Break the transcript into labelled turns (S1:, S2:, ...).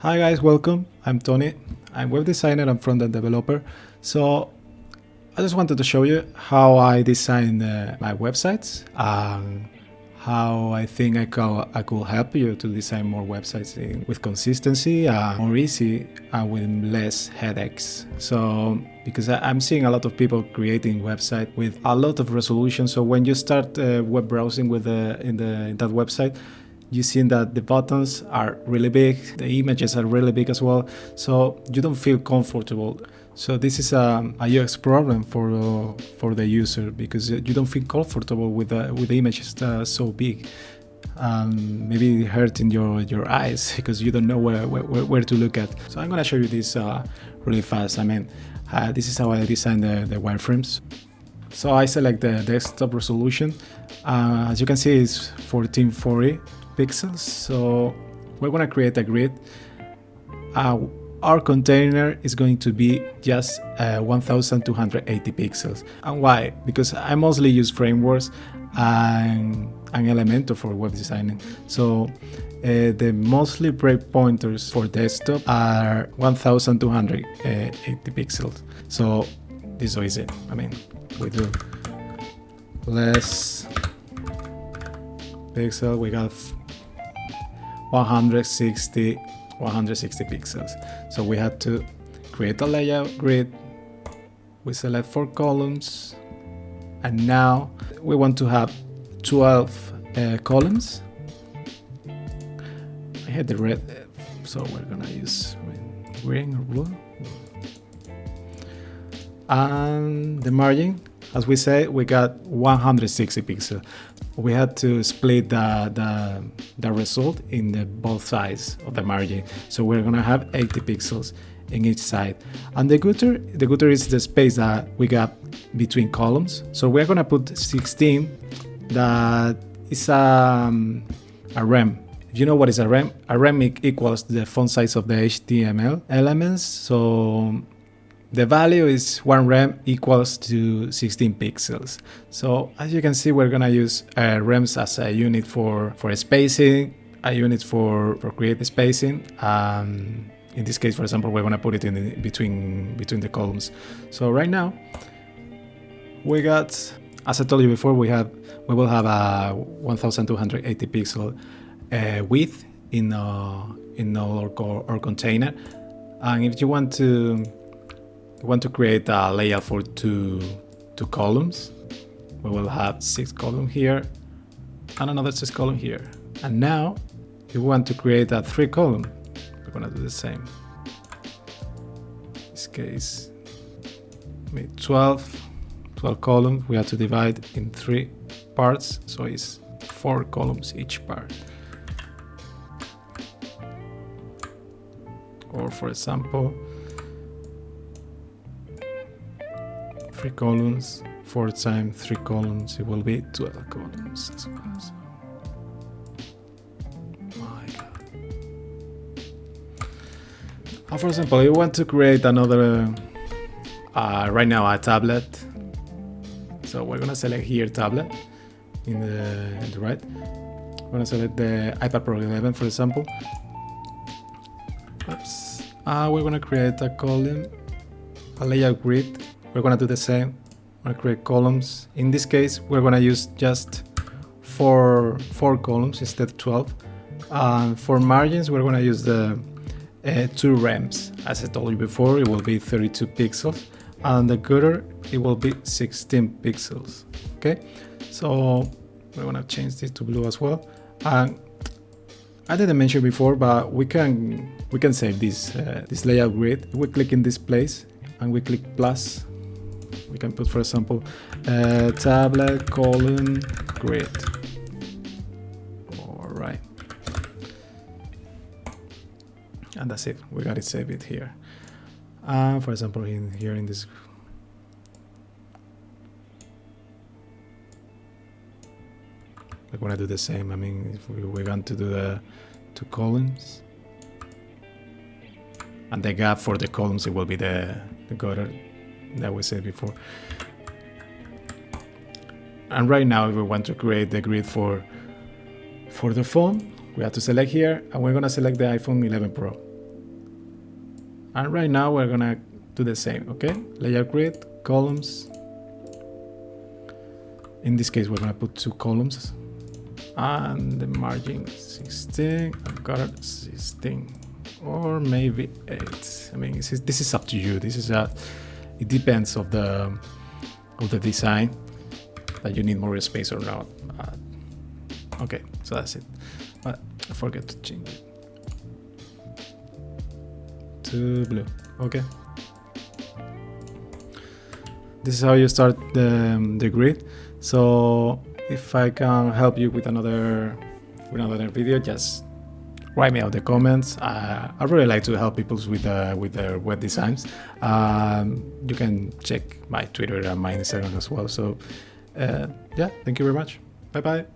S1: Hi guys, welcome. I'm Toni. I'm web designer and front-end developer. So I just wanted to show you how I design my websites and how I think I could help you to design more websites with consistency, more easy and with less headaches. So because I'm seeing a lot of people creating website with a lot of resolution. So when you start web browsing with in that website, you see that the buttons are really big, the images are really big as well, so you don't feel comfortable. So this is a UX problem for the user because you don't feel comfortable with the images so big. Maybe hurting your eyes because you don't know where to look at. So I'm gonna show you this really fast. This is how I design the wireframes. So I select the desktop resolution. As you can see, it's 1440 pixels. So we're going to create a grid. Our container is going to be just 1280 pixels. And why? Because I mostly use frameworks and Elementor for web designing. So the mostly breakpointers for desktop are 1280 pixels. So this is so easy. We do less pixel, we got 160 pixels. So we had to create a layout grid. We select 4 columns, and now we want to have 12 columns. I had the red, so we're gonna use green or blue. And the margin, as we say, we got 160 pixels. We had to split the result in both sides of the margin. So we're gonna have 80 pixels in each side. And the gutter is the space that we got between columns. So we're gonna put 16. That is a rem. If you know what is a rem equals the font size of the HTML elements. So the value is 1 rem equals to 16 pixels. So as you can see, we're gonna use rems as a unit for spacing, a unit for create spacing. In this case, for example, we're gonna put it in between the columns. So right now, we got, as I told you before, we will have a 1280 pixel width in our container. And if you want to create a layout for two columns, we will have 6 columns here and another 6 columns here. And now if you want to create a 3 column, we're gonna do the same. In this case, 12 columns. We have to divide in 3 parts, so it's 4 columns each part. Or for example, 3 columns, 4 times 3 columns, it will be 12 columns as well. So, my God. And for example, you want to create another, right now a tablet. So we're gonna select here tablet in the right. We're gonna select the iPad Pro 11, for example. Oops. We're gonna create a column, a layout grid. We're gonna do the same. We're gonna create columns. In this case, we're gonna use just 4 columns instead of 12. For margins, we're gonna use the 2 rems. As I told you before, it will be 32 pixels, and the gutter, it will be 16 pixels. Okay, so we're gonna change this to blue as well. And I didn't mention before, but we can save this layout grid. We click in this place and we click plus. We can put, for example, tablet column grid. All right, and that's it. We got it saved here. For example, here in this, we're gonna do the same. If we're going to do the 2 columns, and the gap for the columns, it will be the gutter that we said before. And right now, if we want to create the grid for the phone, we have to select here, and we're gonna select the iPhone 11 Pro. And right now we're gonna do the same, okay? Layer grid, columns. In this case, we're gonna put 2 columns. And the margin 16, I've got it 16, or maybe 8. I mean, this is up to you. This is it depends of the design that you need more space or not. Okay, so that's it. But I forget to change it to blue. Okay. This is how you start the grid. So if I can help you with another video, just write me out the comments. I really like to help people with their web designs. You can check my Twitter and my Instagram as well. So yeah, thank you very much. Bye bye.